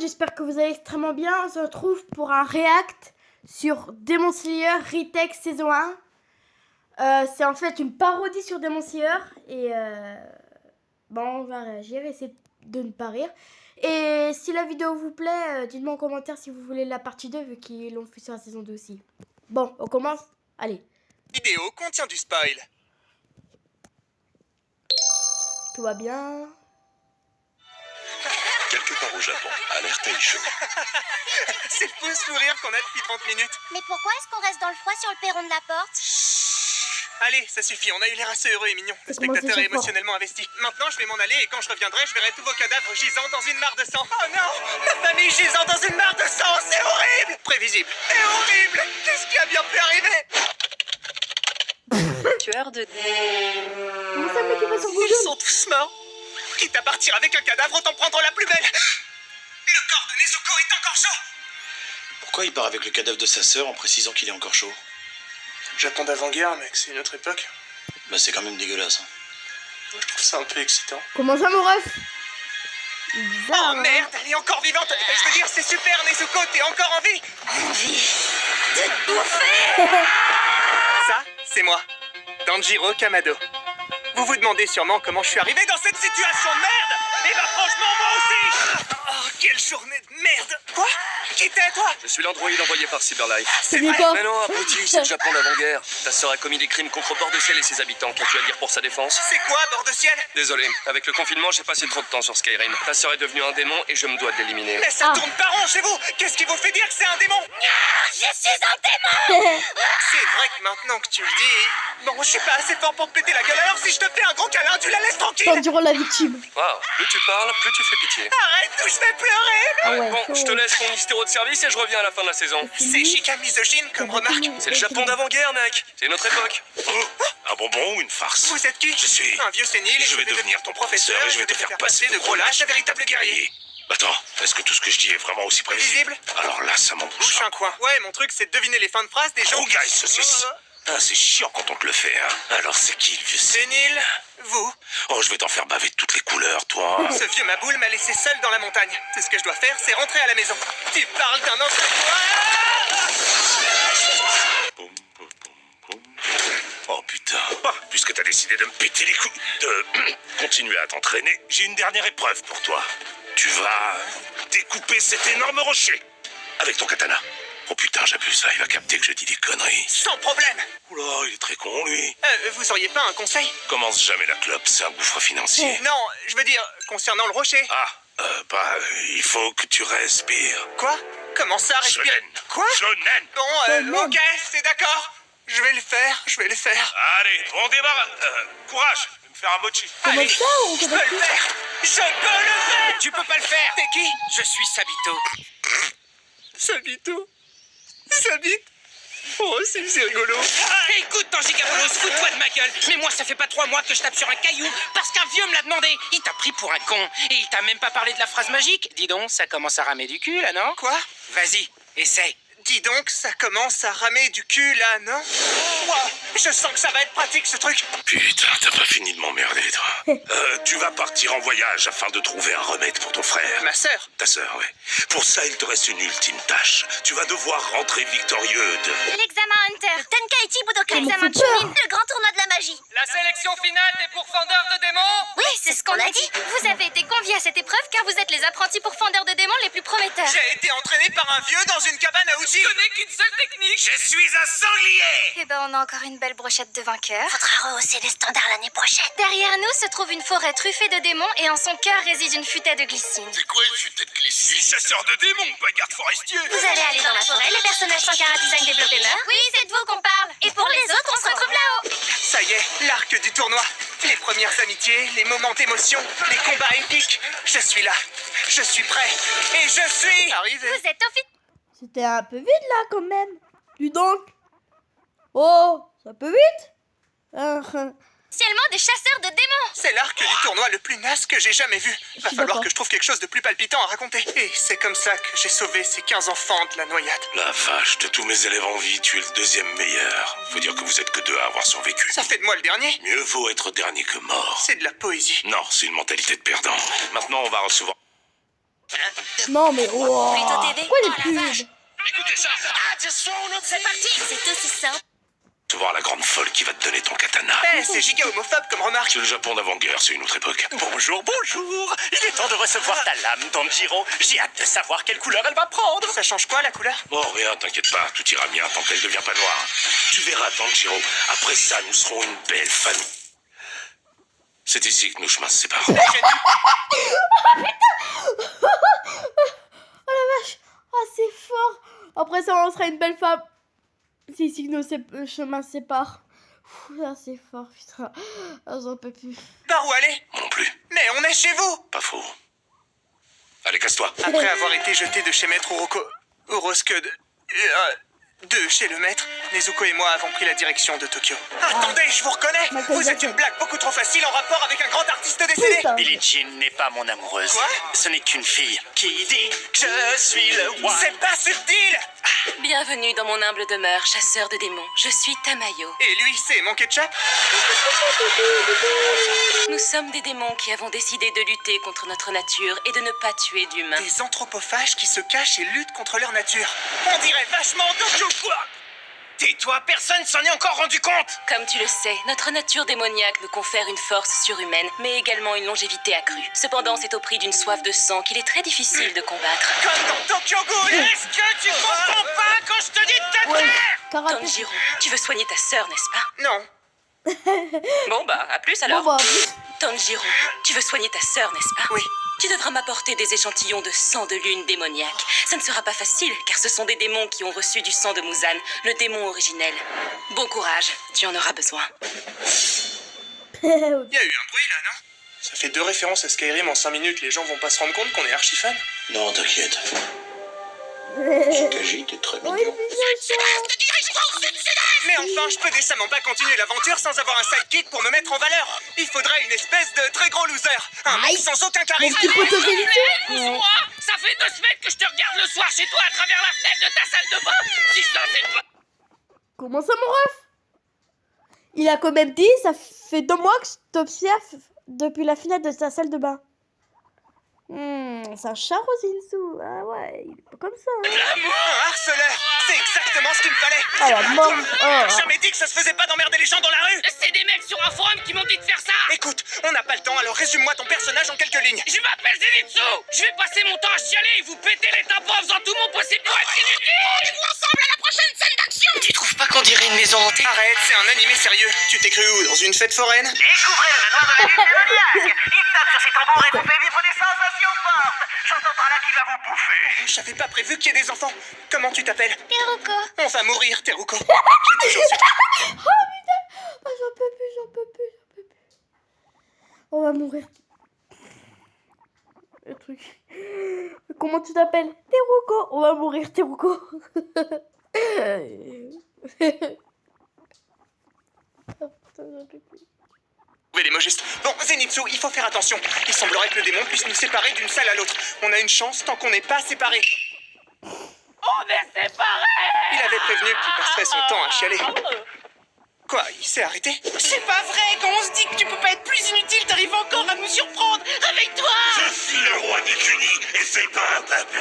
j'espère que vous allez extrêmement bien. On se retrouve pour un react sur Demon Slayer Retake saison 1. C'est en fait une parodie sur Demon Slayer. Et bon, on va réagir, essayer de ne pas rire. Et si la vidéo vous plaît, dites-moi en commentaire si vous voulez la partie 2 vu qu'ils l'ont fait sur la saison 2 aussi. Bon, on commence. Allez. Vidéo contient du spoil. Tout va bien. Quelque part au Japon, à l'air Taisho. C'est le faux sourire qu'on a depuis 30 minutes. Mais pourquoi est-ce qu'on reste dans le froid sur le perron de la porte? Allez, ça suffit, on a eu l'air assez heureux et mignon. Le Comment spectateur c'est est chaque fois émotionnellement investi. Maintenant, je vais m'en aller et quand je reviendrai, je verrai tous vos cadavres gisant dans une mare de sang. Oh non, la famille gisant dans une mare de sang, c'est horrible. Prévisible et horrible. Qu'est-ce qui a bien pu arriver? Tueur de... Comment ça, le mec, il va sur Ils Google? sont tous morts. Quitte à partir avec un cadavre, autant prendre la plus belle. Le corps de Nezuko est encore chaud. Pourquoi il part avec le cadavre de sa sœur en précisant qu'il est encore chaud? Japon d'avant-guerre, mec, c'est une autre époque. Bah c'est quand même dégueulasse. Hein. Moi, je trouve ça un peu excitant. Comment ça, mon ref? Oh Bizarre, hein. merde, elle est encore vivante. Je veux dire, c'est super, Nezuko, t'es encore en vie. Ça, c'est moi, Danjiro Kamado. Vous vous demandez sûrement comment je suis arrivé dans cette situation de merde. Et bah franchement, moi aussi. Oh, quelle journée de merde. Quoi? Qui t'es, toi? Je suis l'androïde envoyé par Cyberlife. C'est bien quoi? Mais non, abruti, c'est le Japon d'avant-guerre. Ta sœur a commis des crimes contre Bord-de-Ciel et ses habitants. Qu'as-tu à dire pour sa défense? C'est quoi, bord de ciel? Désolé, avec le confinement, j'ai passé trop de temps sur Skyrim. Ta sœur est devenue un démon et je me dois de l'éliminer. Mais ça Ah. tourne pas rond chez vous. Qu'est-ce qui vous fait dire que c'est un démon? Je suis un démon! C'est vrai que maintenant que tu le dis... Bon, je suis pas assez fort pour te péter la gueule, alors si je te fais un gros câlin, tu la laisses tranquille. Tanjiro la victime. Waouh, plus tu parles, plus tu fais pitié. Arrête ou je vais pleurer. Ah ouais, Bon, chaud. je te laisse mon hystéro de service et je reviens à la fin de la saison. C'est chica misogyne comme remarque. C'est le Japon d'avant-guerre, mec. C'est notre époque. Un bonbon ou une farce? Vous êtes qui? Je suis... Un vieux sénile. Je vais devenir ton professeur et je vais te faire passer de gros lâches à véritable guerrier. Attends, est-ce que tout ce que je dis est vraiment aussi prévisible? Prévisible? Alors là, ça m'embouche. Bouche un coin. Ouais, mon truc, c'est de deviner les fins de phrases des gens. Rougaille, saucisse. Ah, c'est chiant quand on te le fait, hein. Alors c'est qui le vieux Sénile, vous. Oh, je vais t'en faire baver de toutes les couleurs, toi. Ce vieux maboule m'a laissé seul dans la montagne. Tout ce que je dois faire, c'est rentrer à la maison. Tu parles d'un autre... Poum, poum, poum, poum. Oh putain. Ah, puisque t'as décidé de me péter les couilles, de continuer à t'entraîner, j'ai une dernière épreuve pour toi. Tu vas découper cet énorme rocher avec ton katana. Oh putain, j'abuse là, il va capter que je dis des conneries. Sans problème. Oula, il est très con, lui. Vous auriez pas un conseil? Commence jamais la clope, c'est un gouffre financier. Non, je veux dire, concernant le rocher. Il faut que tu respires. Quoi? Comment ça, respirer? Shonen. Quoi? Shonen. Bon, ok, c'est d'accord. Je vais le faire, je vais le faire. Allez, on démarre. Courage, je vais me faire un mochi. Allez, ça, on je peux connaît le faire. Je peux le faire. Tu peux pas le faire. T'es qui? Je suis Sabito. Sabito. Sabit. Oh, c'est rigolo. Écoute, Tanjigapoulos, fous-toi de ma gueule. Mais moi, ça fait pas 3 mois que je tape sur un caillou parce qu'un vieux me l'a demandé. Il t'a pris pour un con. Et il t'a même pas parlé de la phrase magique. Dis donc, ça commence à ramer du cul, là, non? Quoi? Vas-y, essaye. Dis donc, ça commence à ramer du cul, là, non? Wow, je sens que ça va être pratique, ce truc. Putain, t'as pas fini de m'emmerder, toi. Tu vas partir en voyage afin de trouver un remède pour ton frère. Ma sœur. Ta sœur, ouais. Pour ça, il te reste une ultime tâche. Tu vas devoir rentrer victorieux de... L'examen Hunter. Le Tenkaichi Budokai. Ça me L'examen fait peur. Chunin. Le grand tournoi de la magie. La sélection finale des pourfendeurs de démons. Oui, c'est ce qu'on a dit. Vous avez été conviés à cette épreuve car vous êtes les apprentis pourfendeurs de démons les plus prometteurs. J'ai été entraîné par un vieux dans une cabane à outils. Je connais qu'une seule technique. Je suis un sanglier! Eh ben, on a encore une belle brochette de vainqueurs. Faudra rehausser les standards l'année prochaine. Derrière nous se trouve une forêt truffée de démons et en son cœur réside une futaie de glycine. C'est quoi une futaie de glycine? Je suis chasseur de démons, pas garde forestier! Vous allez aller dans la forêt, les personnages sans chara-design développés meurent. Oui, c'est de vous qu'on parle. Et pour les autres, on se retrouve là-haut. Ça y est, l'arc du tournoi. Les premières amitiés, les moments d'émotion, les combats épiques. Je suis là. Je suis prêt. Et je suis arrivé. Vous êtes au fit. C'était un peu vite là quand même. Dis donc. Oh, c'est un peu vite. Officiellement des chasseurs de démons. C'est l'arc du tournoi le plus naze que j'ai jamais vu. Va suis falloir d'accord. que je trouve quelque chose de plus palpitant à raconter. Et c'est comme ça que j'ai sauvé ces 15 enfants de la noyade. La vache, de tous mes élèves en vie, tu es le deuxième meilleur. Faut dire que vous êtes que deux à avoir survécu. Ça fait de moi le dernier. Mieux vaut être dernier que mort. C'est de la poésie. Non, c'est une mentalité de perdant. Maintenant, on va recevoir... Non, mais wow. Plutôt TV. Pourquoi les Oh la pubs? vache. Écoutez ça. C'est parti. C'est aussi simple. Tu vas voir la grande folle qui va te donner ton katana. Eh, c'est giga homophobe comme remarque. C'est le Japon d'avant-guerre, c'est une autre époque. Bonjour, bonjour. Il est temps de recevoir ta lame, Tanjiro. J'ai hâte de savoir quelle couleur elle va prendre. Ça change quoi, la couleur? Oh, rien, t'inquiète pas, tout ira bien tant qu'elle devient pas noire. Tu verras, Tanjiro, après ça, nous serons une belle famille. C'est ici que nos chemins se séparent. Oh la vache. Oh, c'est fort. Après ça, on sera une belle femme. C'est ici que nos chemins se séparent. Ah, c'est fort, putain. Ah, j'en peux plus. Par où aller? Moi non plus, Mais on est chez vous. pas faux. Allez, casse-toi. Après avoir été jeté de chez Maître Urosuke de chez le maître, Nezuko et moi avons pris la direction de Tokyo. Attendez, je vous reconnais. Michael Vous êtes Jackson. une blague beaucoup trop facile en rapport avec un grand artiste décédé. Putain. Billie Jean n'est pas mon amoureuse. Quoi? Ce n'est qu'une fille qui dit que je suis le roi. C'est pas subtil. Bienvenue dans mon humble demeure, chasseur de démons. Je suis Tamayo. Et lui, c'est mon ketchup. Nous sommes des démons qui avons décidé de lutter contre notre nature et de ne pas tuer d'humains. Des anthropophages qui se cachent et luttent contre leur nature. On dirait vachement Dojo. Tais-toi, personne s'en est encore rendu compte. Comme tu le sais, notre nature démoniaque nous confère une force surhumaine, mais également une longévité accrue. Cependant, c'est au prix d'une soif de sang qu'il est très difficile de combattre. Comme dans Tokyo Ghoul. Est-ce que tu comprends pas quand je te dis de te Ouais. taire? Karaté. Tanjiro, tu veux soigner ta sœur, n'est-ce pas? Non. Bon bah, à plus Bon, alors. bah, Tanjiro, tu veux soigner ta sœur, n'est-ce pas? Oui. Tu devras m'apporter des échantillons de sang de lune démoniaque. Ça ne sera pas facile, car ce sont des démons qui ont reçu du sang de Muzan, le démon originel. Bon courage, tu en auras besoin. Il y a eu un bruit là, non? Ça fait 2 références à Skyrim en 5 minutes. Les gens vont pas se rendre compte qu'on est archi fan. Non, t'inquiète. Kaji, t'es très Oh, il est mignon. mignon, ça. Mais enfin, je peux décemment pas continuer l'aventure sans avoir un sidekick pour me mettre en valeur. Il faudrait une espèce de très gros loser. Un mec Aïe. sans aucun Mon charisme. petit poteau Félix. Moi, ça fait 2 semaines que je te regarde le soir chez toi à travers la fenêtre de ta salle de bain. Si ça c'est pas... Comment ça, mon ref? Il a quand même dit, ça fait 2 mois que je t'observe depuis la fenêtre de sa salle de bain. C'est un chat, Rosinsu. Ah ouais, il est pas comme ça. Hein. Un harceleur. C'est exactement ce qu'il me fallait. Alors, mort. Oh. Jamais dit que ça se faisait pas d'emmerder les gens dans la rue. C'est des mecs sur un forum qui m'ont dit de faire ça. Écoute, on n'a pas le temps, alors résume-moi ton personnage en quelques lignes. Je m'appelle Zenitsu. Je vais passer mon temps à chialer et vous péter les tympans en faisant tout mon possible pour être inutile. Rendez-vous ensemble à la prochaine scène d'action. Tu trouves pas qu'on dirait une maison hantée? Arrête, c'est un animé sérieux. Tu t'es cru où? Dans une fête foraine? Découvrez le manoir de la lune démoniaque. Il tape sur ses tambours et vous fait vivre des sensations fortes. J'entends par là qu'il va vous bouffer. J'avais pas prévu qu'il y ait des enfants. Comment tu t'appelles? Teruko. On va mourir, Teruko. J'ai toujours su. Oh putain. Oh, j'en peux plus, j'en peux plus, j'en peux plus. On va mourir. Le truc. Comment tu t'appelles? Teruko. On va mourir, Teruko. Oh, putain, j'en peux plus. Trouvez les mots justes. Bon, Zenitsu, il faut faire attention. Il semblerait que le démon puisse nous séparer d'une salle à l'autre. On a une chance tant qu'on n'est pas séparés. On est séparés. Il avait prévenu qu'il passerait son temps à chialer. Quoi, il s'est arrêté? C'est pas vrai. Quand on se dit que tu peux pas être plus inutile, t'arrives encore à nous surprendre. Réveille-toi. Je suis le roi des cunis et fais pas un peuple.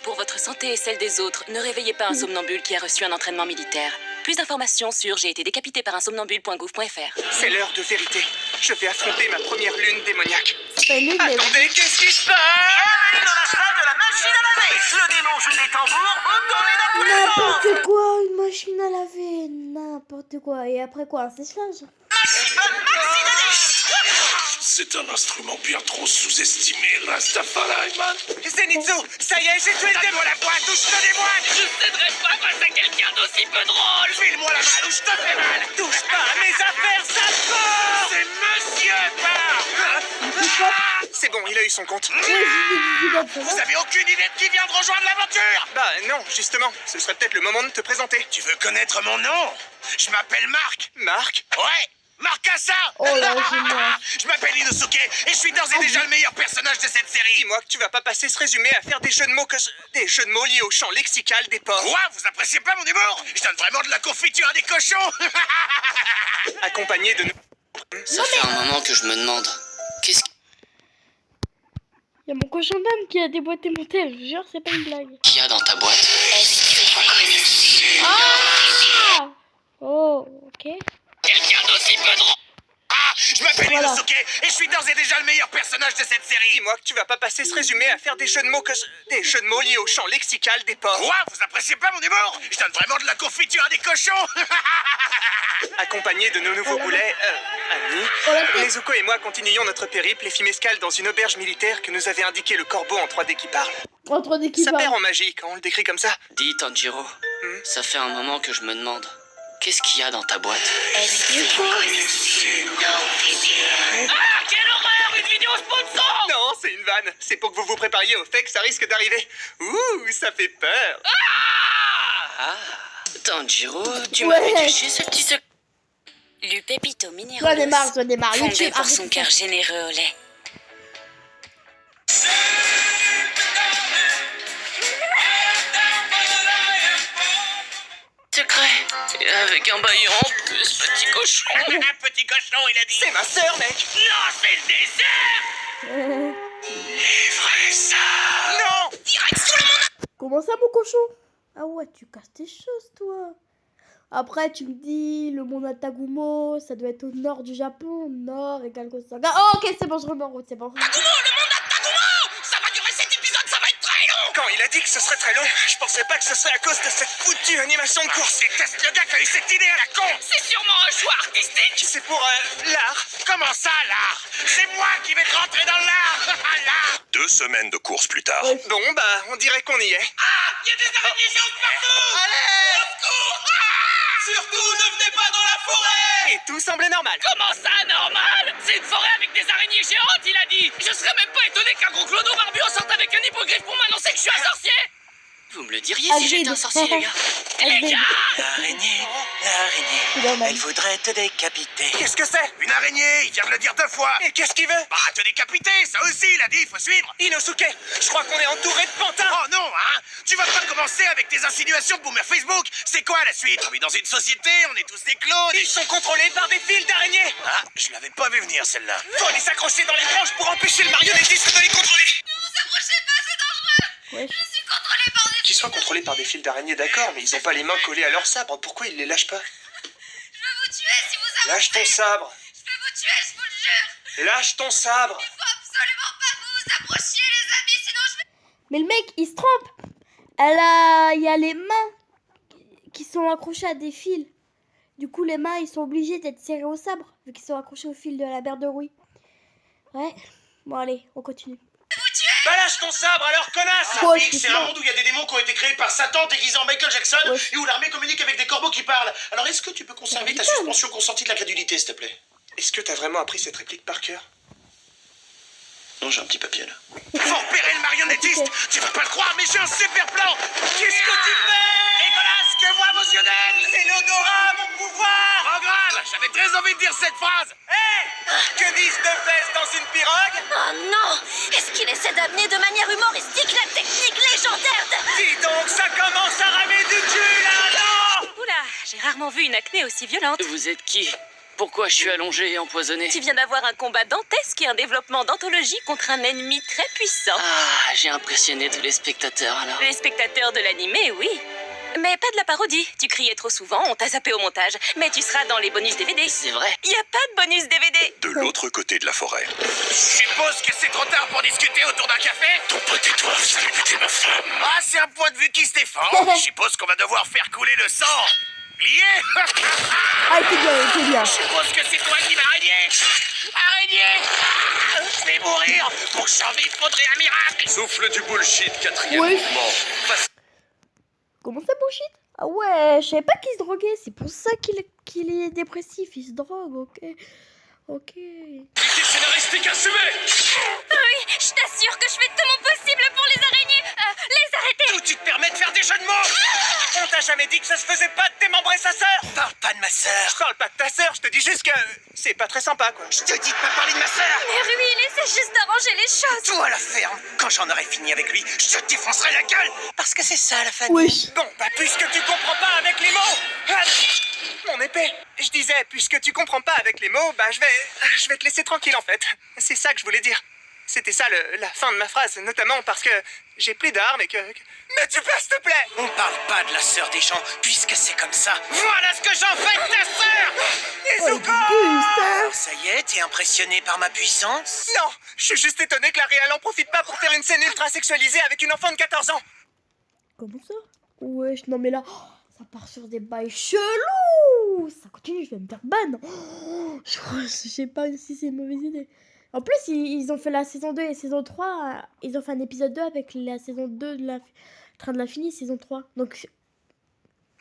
Pour votre santé et celle des autres, ne réveillez pas un somnambule qui a reçu un entraînement militaire. Plus d'informations sur j'ai été décapité par un somnambule.gouv.fr. C'est l'heure de vérité. Je vais affronter ma première lune démoniaque. C'est pas nul, mais... Attendez, qu'est-ce qui se passe? Bienvenue dans la salle de la machine à laver. Le démon joue des tambours, vous tournez dans tous les sens. N'importe quoi, une machine à laver, n'importe quoi. Et après quoi, un sèche-linge? C'est un instrument bien trop sous-estimé, Rastafari, man. Zenitsu, ça y est, j'ai tué le démon. La boîte où je te déboîte. Je céderai pas face à quelqu'un d'aussi peu drôle. File-moi la main où je te fais mal. Touche pas à mes affaires, sale porc. C'est Monsieur Barre. C'est bon, il a eu son compte. Vous avez aucune idée de qui vient de rejoindre l'aventure? Bah non, justement, ce serait peut-être le moment de te présenter. Tu veux connaître mon nom? Je m'appelle Marc. Marc? Ouais, Marcassa. Oh là, génial. Je m'appelle Inosuke et je suis d'ores et déjà le meilleur personnage de cette série. Dis-moi que tu vas pas passer ce résumé à faire des jeux de mots des jeux de mots liés au champ lexical des porcs. Quoi? Vous appréciez pas mon humour? Je donne vraiment de la confiture à des cochons. Accompagné de... Ça fait un moment que je me demande. Qu'est-ce y a mon cochon d'âne qui a déboîté mon tel, je vous jure, c'est pas une blague. Qu'il y a dans ta boîte? Ah oh, ok. Quelqu'un d'aussi peu drôle. Ah, je m'appelle Voilà. Inosuke et je suis d'ores et déjà le meilleur personnage de cette série. Dis-moi que tu vas pas passer ce résumé à faire des jeux de mots des jeux de mots liés au champ lexical des porcs. Quoi? Vous appréciez pas mon humour? Je donne vraiment de la confiture à des cochons. Accompagnés de nos nouveaux boulets, amis, Nezuko et moi continuions notre périple et fîmes escale dans une auberge militaire que nous avait indiqué le corbeau en 3D qui parle. Entre des qui Ça perd en magie quand on le décrit comme ça. Dis, Tanjiro, ça fait un moment que je me demande, qu'est-ce qu'il y a dans ta boîte? Ah, quelle horreur! Une vidéo sponsor! Non, c'est une vanne. C'est pour que vous vous prépariez au fait que ça risque d'arriver. Ouh, ça fait peur. Ah, Tanjiro, tu Ouais. m'avais caché ce petit secret. Le pépito minéraux. J'en ai marre, Fondé YouTube, pour arrête son de cœur faire. généreux au lait. Secret. Et avec un baillon en plus, petit cochon. Un petit cochon, il a dit. C'est ma sœur, mec. Non, c'est le désert. Livrez ça. Non. Comment ça, mon cochon? Ah ouais, tu casses tes choses, toi. Après, tu me dis, le monde Atagumo, ça doit être au nord du Japon. Nord et quelque chose. Oh, ok, c'est bon, je remets en route, c'est bon. Ça va durer cet épisode, ça va être très long. Quand il a dit que ce serait très long, je pensais pas que ce serait à cause de cette foutue animation de course. Je déteste le gars qui a eu cette idée à la con. C'est sûrement un choix artistique! C'est pour l'art. Comment ça, l'art? C'est moi qui vais te rentrer dans l'art. L'art. 2 semaines de course plus tard. Ouais. Bon, bah, on dirait qu'on y est. Il y a des araignées géantes partout. Allez! Au secours. Surtout, ne venez pas dans la forêt. Et tout semblait normal. Comment ça, normal? C'est une forêt avec des araignées géantes, il a dit! Je serais même pas étonné qu'un gros clodo barbu en sorte avec un hippogriffe pour m'annoncer que je suis un sorcier! Vous me le diriez si j'étais un sorcier, les gars. Alvin. L'araignée, C'est normal. voudrait te décapiter. Qu'est-ce que c'est? Une araignée, il vient de le dire 2 fois. Et qu'est-ce qu'il veut? Bah, te décapiter, ça aussi, il a dit, faut suivre. Inosuke, je crois qu'on est entouré de pantins. Oh non, hein? Tu vas pas commencer avec tes insinuations de boomer Facebook. C'est quoi la suite? On vit dans une société, on est tous des clones. Ils sont contrôlés par des fils d'araignées. Ah, je l'avais pas vu venir celle-là. Faut les accrocher dans les branches pour empêcher le marionnettiste de les contrôler. Wesh. Qu'ils soient contrôlés par des fils d'araignées, d'accord, mais ils ont pas les mains collées à leur sabre. Pourquoi ils les lâchent pas? Je veux vous tuer si vous Lâche ton sabre. Je vais vous tuer, je vous le jure. Lâche ton sabre. Faut absolument pas que vous vous approchiez, les amis, sinon je vais... Mais le mec, il se trompe. Il y a les mains qui sont accrochées à des fils. Du coup, les mains, ils sont obligés d'être serrés au sabre, vu qu'ils sont accrochés au fil de la berderouille. Ouais. Bon, allez, on continue. Bah lâche ton sabre alors, connasse. Ouais, Fix, c'est un monde où il y a des démons qui ont été créés par Satan déguisé en Michael Jackson Ouais. et où l'armée communique avec des corbeaux qui parlent. Alors est-ce que tu peux conserver ta suspension consentie de la crédulité, s'il te plaît? Est-ce que t'as vraiment appris cette réplique par cœur? Non, j'ai un petit papier là. Faut repérer le marionnettiste. Ok. Tu vas pas le croire, mais j'ai un super plan. Qu'est-ce que tu fais? Nicolas, que moi vos yeux d'aile. C'est l'odorat, mon pouvoir. Pas grave, j'avais très envie de dire cette phrase. Que disent deux fesses dans une pirogue? Oh non! Est-ce qu'il essaie d'amener de manière humoristique la technique légendaire de... Dis donc, ça commence à ramer du cul, là, non? Oula, j'ai rarement vu une acné aussi violente. Vous êtes qui? Pourquoi je suis allongé et empoisonné? Tu viens d'avoir un combat dantesque et un développement d'anthologie contre un ennemi très puissant. Ah, j'ai impressionné tous les spectateurs, alors. Les spectateurs de l'animé, oui. Mais pas de la parodie. Tu criais trop souvent, on t'a zappé au montage. Mais tu seras dans les bonus DVD. C'est vrai. Y a pas de bonus DVD. De l'autre côté de la forêt. Je suppose que c'est trop tard pour discuter autour d'un café. Ton pote et toi, vous allez buter ma femme. Ah, c'est un point de vue qui se défend. Je suppose qu'on va devoir faire couler le sang. Lié. Ah, t'es bien, t'es bien. Je suppose que c'est toi qui m'araignais. Araignée. Je vais mourir. Pour que j'en vive, faudrait un miracle. Souffle du bullshit, 4e Oui. mouvement. Comment ça, bullshit? Ah ouais, je savais pas qu'il se droguait. C'est pour ça qu'il est dépressif. Il se drogue, ok. Ok. Unité scénaristique assumée. Oui, je t'assure que je fais tout mon possible pour les araignées. Les arrêter. Où tu te permets de faire des jeux de mots? On t'a jamais dit que ça se faisait pas de démembrer sa sœur? Parle pas de ma sœur. Je parle pas de ta sœur, je te dis juste que c'est pas très sympa, quoi. Je te dis de pas parler de ma sœur. Mais Rui, essaie juste d'arranger les choses. Toi à la ferme, quand j'en aurai fini avec lui, je te défoncerai la gueule. Parce que c'est ça la famille. Wesh. Bon, bah puisque tu comprends pas avec les mots. Ah, mon épée. Je disais, puisque tu comprends pas avec les mots, bah je vais te laisser tranquille en fait. C'est ça que je voulais dire. C'était ça la fin de ma phrase, notamment parce que j'ai plus d'armes et que... Mais tu peux, s'il te plaît! On parle pas de la sœur des gens, puisque c'est comme ça. Voilà ce que j'en fais de ta sœur! Izuko! Alors, ça y est, t'es impressionné par ma puissance? Non, je suis juste étonné que la réal en profite pas pour faire une scène ultra sexualisée avec une enfant de 14 ans. Comment ça? Wesh, non mais là, ça part sur des bails chelous. Ça continue, je vais me faire ban. Je sais pas si c'est une mauvaise idée. En plus, ils ont fait la saison 2 et saison 3. Ils ont fait un épisode 2 avec la saison 2 de la train de la finie, saison 3. Donc,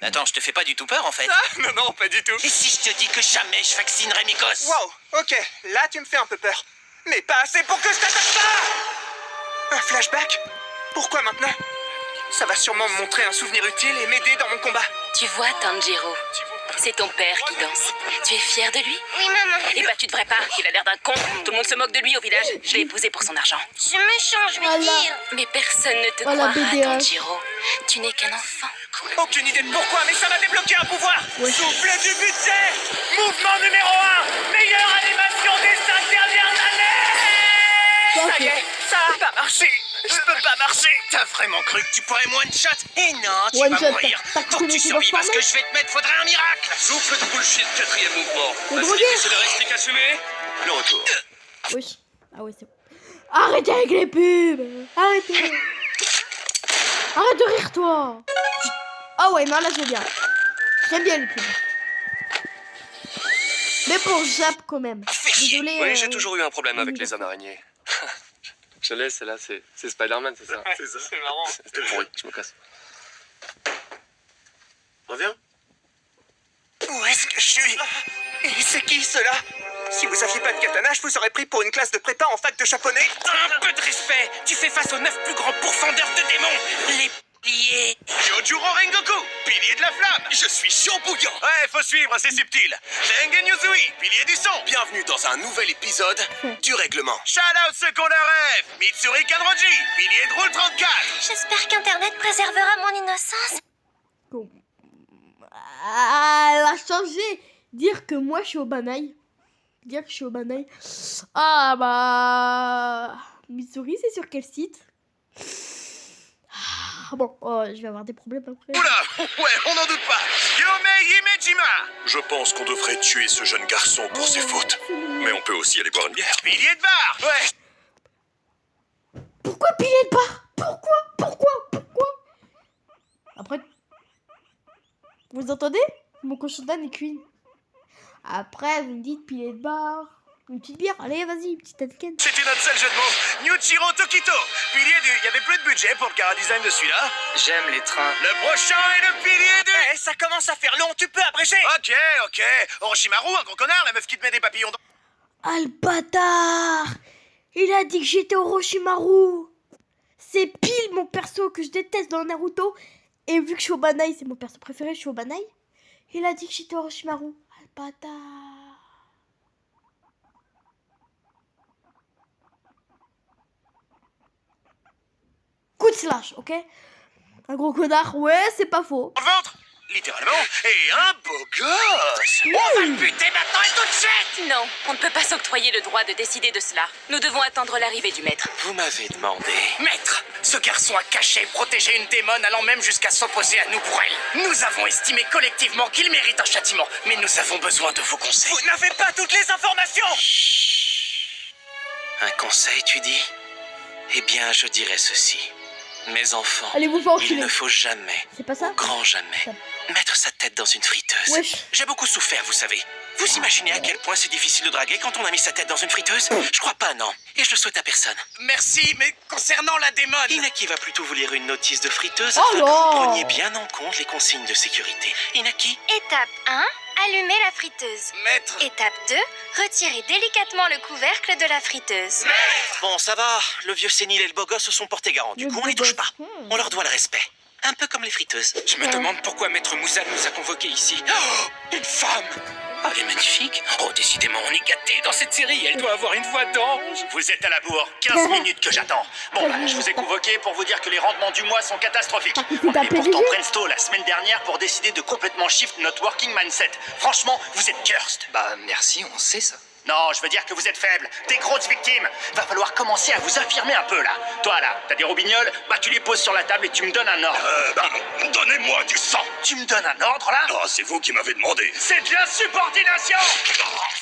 Attends, je te fais pas du tout peur en fait. Ah, non, pas du tout. Et si je te dis que jamais je vaccinerai mes gosses? Wow, ok, là tu me fais un peu peur. Mais pas assez pour que je t'attaque pas! Un flashback? Pourquoi maintenant? Ça va sûrement me montrer un souvenir utile et m'aider dans mon combat. Tu vois, Tanjiro, c'est ton père qui danse. Tu es fier de lui? Oui, maman. Eh bah, tu devrais pas. Il a l'air d'un con. Tout le monde se moque de lui au village. Je l'ai épousé pour son argent. Je me change, je vais Voilà. dire. Mais personne ne te Voilà, croira, BDH. Tanjiro. Tu n'es qu'un enfant. Aucune idée de pourquoi, mais ça m'a débloqué un pouvoir. Ouais. Souffle du budget. Mouvement numéro 1. Meilleure animation des 5 dernières années. Ça y est, ça a pas marché. Je peux pas marcher. T'as vraiment cru que tu pourrais me one-shot? Eh non, tu One vas shot, mourir. t'as Pour que cru tu que tu survives vas à ce que je vais te mettre, faudrait un miracle. Souffle de bullshit, quatrième mouvement. Le Facilité drogué. scénaristique assumée. Le retour. wesh. Ah ouais, c'est bon. Arrêtez avec les pubs. Arrêtez. Arrête de rire, toi. Ah ouais, non, là, j'aime bien. J'aime bien les pubs. Mais bon, zappe quand même. Désolé. Oui, j'ai toujours eu un problème avec les âmes araignées. Je l'ai, c'est là, c'est Spider-Man, c'est ça? C'est ça, c'est marrant. C'était pourri, je me casse. Reviens. Où est-ce que je suis? Et c'est qui ceux-là? Si vous aviez pas de katana, je vous aurais pris pour une classe de prépa en fac de japonais. Un peu de respect. Tu fais face aux 9 plus grands pourfendeurs de démons. Les piliers. Yojuro Rengoku, pilier de la flamme. Je suis chaud bouillant. Ouais, faut suivre, c'est subtil. Tengen Yuzui, pilier du son. Bienvenue dans un nouvel épisode du règlement. Shout out ceux qu'on leur rêve. Mitsuri Kanroji, pilier de rôle 34. J'espère qu'Internet préservera mon innocence. Bon. Ah, elle a changé. Dire que moi, je suis au Banaï. Dire que je suis au Banaï. Ah, bah... Missouri, c'est sur quel site? Ah, bon, oh, je vais avoir des problèmes après. Oula, ouais, on n'en doute pas. Yomei Himejima. Je pense qu'on devrait tuer ce jeune garçon pour ses fautes. Mais on peut aussi aller boire une bière. Pilier de bar. Ouais. Pourquoi pilier de bar? Pourquoi? Après... Vous entendez? Mon cochon d'âne est cuit. Après, vous me dites pilier de bar. Une petite bière. Allez, vas-y, une petite Anakin. C'était notre seul jeu de mots. Nyuchiro Tokito. Pilier du... Il y avait plus de budget pour le chara-design de celui-là. J'aime les trains. Le prochain est le pilier du... Eh, ça commence à faire long, tu peux abréger. Ok. Orochimaru, un gros connard, la meuf qui te met des papillons dans... Ah, le bâtard! Il a dit que j'étais Orochimaru. C'est pile mon perso que je déteste dans Naruto. Et vu que je suis au Banaï, c'est mon perso préféré, je suis au Banaï. Il a dit que j'étais Orochimaru. Ah, le bâtard. Coup de slash, ok? Un gros connard, ouais, c'est pas faux. le ventre, littéralement, et un beau gosse. On va le buter maintenant et tout de suite. Non, on ne peut pas s'octroyer le droit de décider de cela. Nous devons attendre l'arrivée du maître. Vous m'avez demandé. Maître, ce garçon a caché et protégé une démone allant même jusqu'à s'opposer à nous pour elle. Nous avons estimé collectivement qu'il mérite un châtiment, mais nous avons besoin de vos conseils. Vous n'avez pas toutes les informations. Un conseil, tu dis? Eh bien, je dirais ceci. Mes enfants, Allez vous faire il enculer. ne faut jamais, C'est pas ça? au grand jamais, mettre sa tête dans une friteuse. Wesh. J'ai beaucoup souffert, vous savez. Vous imaginez à quel point c'est difficile de draguer quand on a mis sa tête dans une friteuse? Je crois pas, non. Et je le souhaite à personne. Merci, mais concernant la démone... Inaki va plutôt vous lire une notice de friteuse Oh afin que non. vous preniez bien en compte les consignes de sécurité. Inaki, Étape 1, allumer la friteuse. maître... Étape 2, retirer délicatement le couvercle de la friteuse. Bon, ça va. Le vieux sénile et le beau gosse se sont portés garant. Du Le coup, on beau les touche pas. gosse. On leur doit le respect. Un peu comme les friteuses. Je me demande pourquoi Maître Muzan nous a convoqués ici. Oh, une femme! Ah, elle est magnifique. Oh, décidément, on est gâtés dans cette série. Elle doit avoir une voix d'ange. Vous êtes à la bourre, 15 minutes que j'attends. Bon, bah, je vous ai convoqué pour vous dire que les rendements du mois sont catastrophiques. T'as coupé On ta est pourtant PDG? brainstorm la semaine dernière pour décider de complètement shift notre working mindset. Franchement, vous êtes cursed. Bah merci, on sait ça. Non, je veux dire que vous êtes faibles, des grosses victimes. Va falloir commencer à vous affirmer un peu, là. Toi, là, t'as des roubignoles? Bah, tu les poses sur la table et tu me donnes un ordre. Donnez-moi du sang. Tu me donnes un ordre, là? Oh, c'est vous qui m'avez demandé. C'est de l'insubordination!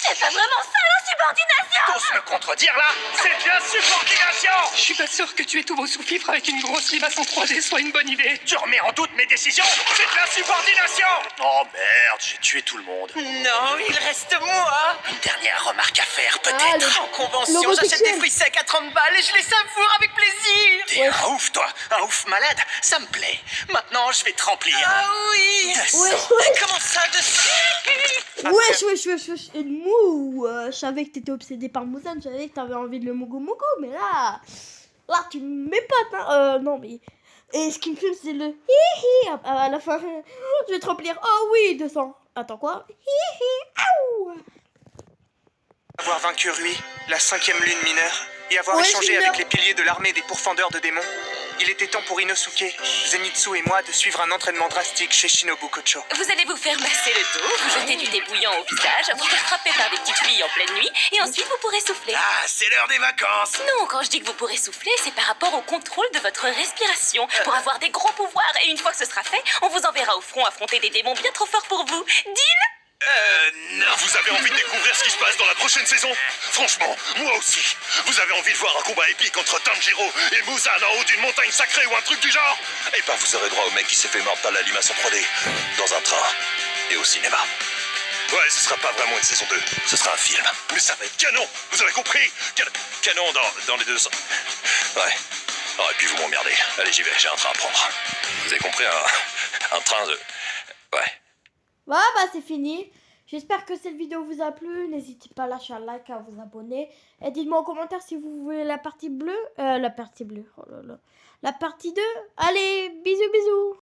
C'est pas vraiment ça, l'insubordination! T'oses me contredire, là? C'est de l'insubordination! Je suis pas sûr que tuer tous vos sous-fifres avec une grosse limace en 3D soit une bonne idée. Tu remets en doute mes décisions? C'est de l'insubordination! Oh merde, j'ai tué tout le monde. Non, il reste moi. Une dernière remarque à faire, Ah, peut-être. En convention, l'homosexuel. j'achète des fruits secs à 30 balles et je les savoure avec plaisir. T'es un ouf, toi. Un ouf malade. Ça me plaît. Maintenant, je vais te remplir. Ah oui. De sang. Wesh, Comment ça, de wesh. Et Mou, je savais que t'étais obsédé par Muzan, je savais que t'avais envie de le Mogo, mais là tu m'épates, hein. Non, mais. Et ce qui me fume, c'est le hi-hi à la fin. Je vais te remplir. Oh oui, 200. Attends, quoi? Hi-hi, aouh. Avoir vaincu Rui, la 5e lune mineure, et avoir Ouais, échangé c'est avec mineur. les piliers de l'armée des pourfendeurs de démons, il était temps pour Inosuke, Zenitsu et moi de suivre un entraînement drastique chez Shinobu Kocho. Vous allez vous faire masser le dos, vous jeter du thé bouillant au visage, vous faire frapper par des petites filles en pleine nuit, et ensuite vous pourrez souffler. Ah, c'est l'heure des vacances. Non, quand je dis que vous pourrez souffler, c'est par rapport au contrôle de votre respiration, pour avoir des gros pouvoirs, et une fois que ce sera fait, on vous enverra au front affronter des démons bien trop forts pour vous. Deal? Non. Vous avez envie de découvrir ce qui se passe dans la prochaine saison? Franchement, moi aussi. Vous avez envie de voir un combat épique entre Tanjiro et Muzan en haut d'une montagne sacrée ou un truc du genre? Eh ben, vous aurez droit au mec qui s'est fait mordre par la limace en 3D, dans un train et au cinéma. Ouais, ce sera pas vraiment une saison 2, ce sera un film. Mais ça va être canon, vous avez compris? Canon dans les deux sens. Ouais. Oh, et puis vous m'emmerdez. Allez, j'y vais, j'ai un train à prendre. Vous avez compris, un train de... Ouais. Bah, c'est fini. J'espère que cette vidéo vous a plu. N'hésitez pas à lâcher un like, à vous abonner. Et dites-moi en commentaire si vous voulez la partie bleue. Oh là là. La partie 2. Allez, bisous.